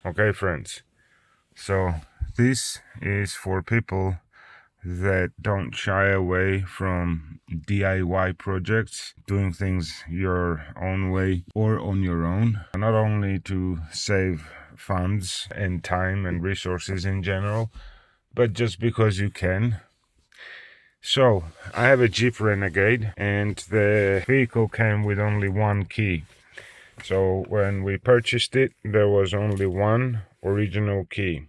Okay, friends. So this is for people that don't shy away from DIY projects, doing things your own way or on your own, not only to save funds and time and resources in general, but just because you can. So I have a Jeep Renegade and the vehicle came with only one key. So when we purchased it, there was only one original key.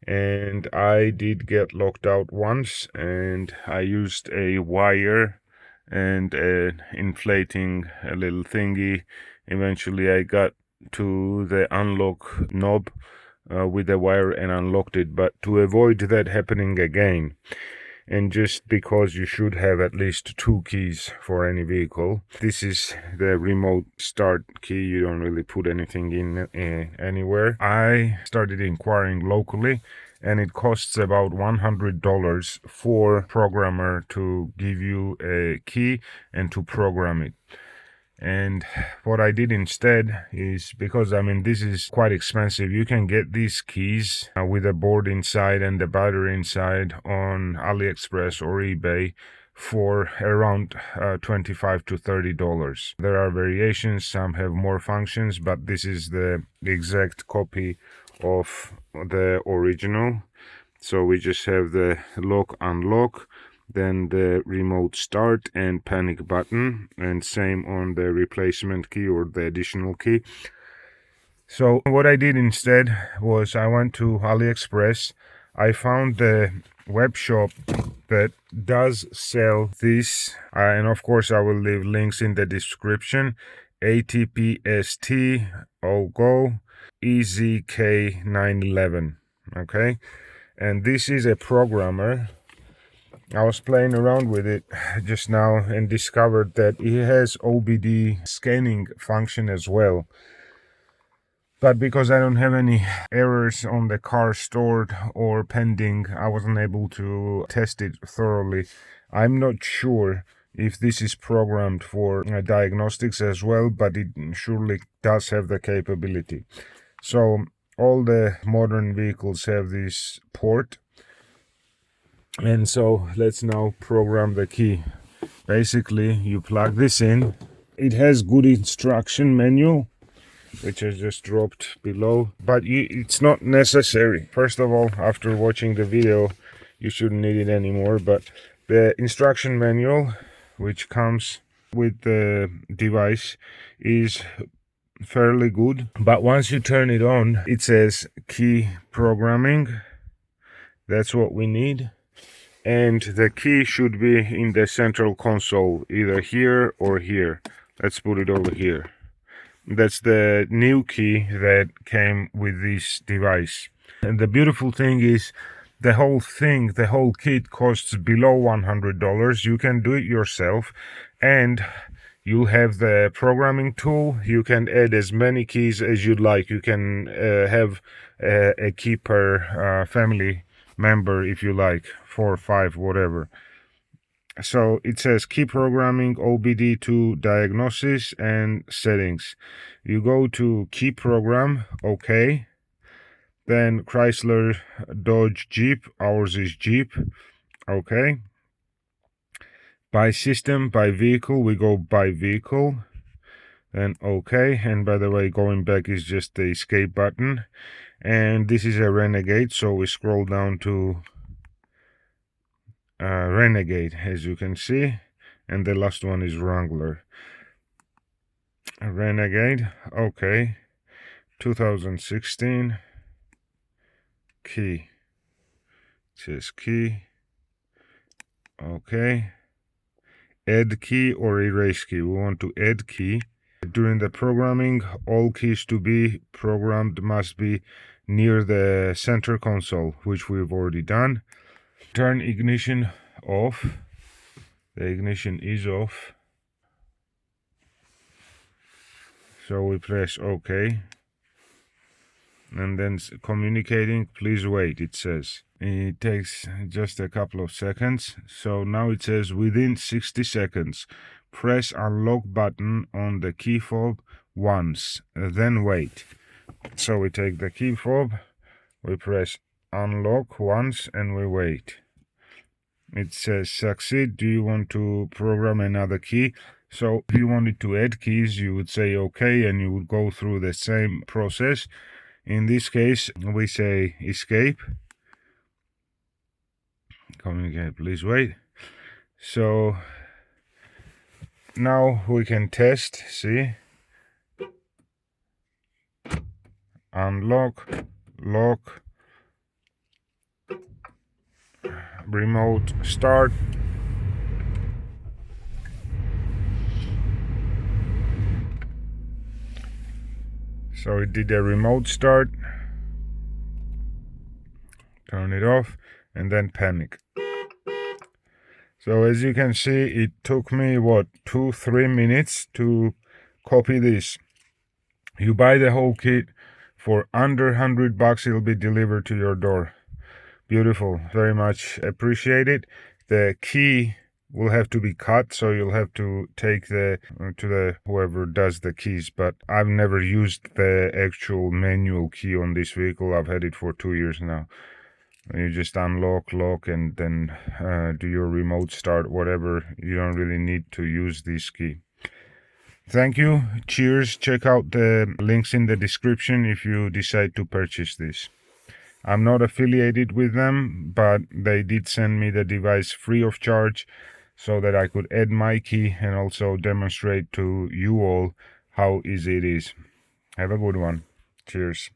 And I did get locked out once, and I used a wire and inflating a little thingy. Eventually I got to the unlock knob with the wire and unlocked it. But to avoid that happening again, and just because you should have at least two keys for any vehicle, this is the remote start key. You don't really put anything in anywhere. I started inquiring locally, and it costs about $100 for programmer to give you a key and to program it. And what I did instead is, because this is quite expensive, you can get these keys with a board inside and the battery inside on AliExpress or eBay for around $25 to $30. There are variations, some have more functions, but this is the exact copy of the original. So we just have the lock unlock, then the remote start and panic button, and same on the replacement key or the additional key. So what I did instead was I went to AliExpress. I found the web shop that does sell this, and of course I will leave links in the description. ATPST OGO EZK911. Okay, and this is a programmer. I was playing around with it just now and discovered that it has OBD scanning function as well. But because I don't have any errors on the car stored or pending, I wasn't able to test it thoroughly. I'm not sure if this is programmed for diagnostics as well, but it surely does have the capability. So all the modern vehicles have this port. And so let's now program the key. Basically, you plug this in. It has good instruction manual, which I just dropped below, but it's not necessary. First of all, after watching the video, you shouldn't need it anymore, but the instruction manual, which comes with the device, is fairly good. But once you turn it on, it says key programming. That's what we need. And the key should be in the central console, either here or here. Let's put it over here. That's the new key that came with this device. And the beautiful thing is, the whole kit costs below $100. You can do it yourself, and you have the programming tool. You can add as many keys as you'd like. You can have a key per family member if you like, 4 or 5, whatever. So it says key programming, OBD2 diagnosis and settings. You go to key program, okay. Then Chrysler, Dodge, Jeep. Ours is Jeep, okay. By system, by vehicle, we go by vehicle. Then okay. And by the way, going back is just the escape button. And this is a Renegade, so we scroll down to Renegade, as you can see, and the last one is Wrangler. Renegade, okay. 2016 key. It says key, okay. Add key or erase key. We want to add key. During the programming, all keys to be programmed must be near the center console, which we've already done. Turn ignition off. The ignition is off. So we press OK. And then communicating, please wait, it says. It takes just a couple of seconds. So now it says within 60 seconds. Press unlock button on the key fob once, then wait. So we take the key fob, we press unlock once and we wait. It says succeed. Do you want to program another key? So if you wanted to add keys, you would say okay, and you would go through the same process. In this case, we say escape. Communicate, please wait. So now we can test, see? Unlock, lock, remote start. So it did a remote start. Turn it off and then panic. So as you can see, it took me 2-3 minutes to copy this. You buy the whole kit for under $100, it'll be delivered to your door. Beautiful, very much appreciated. The key will have to be cut, so you'll have to take to the whoever does the keys, but I've never used the actual manual key on this vehicle. I've had it for 2 years now. You just unlock, lock, and then do your remote start, whatever. You don't really need to use this key. Thank you. Cheers. Check out the links in the description if you decide to purchase this. I'm not affiliated with them, but they did send me the device free of charge so that I could add my key and also demonstrate to you all how easy it is. Have a good one. Cheers.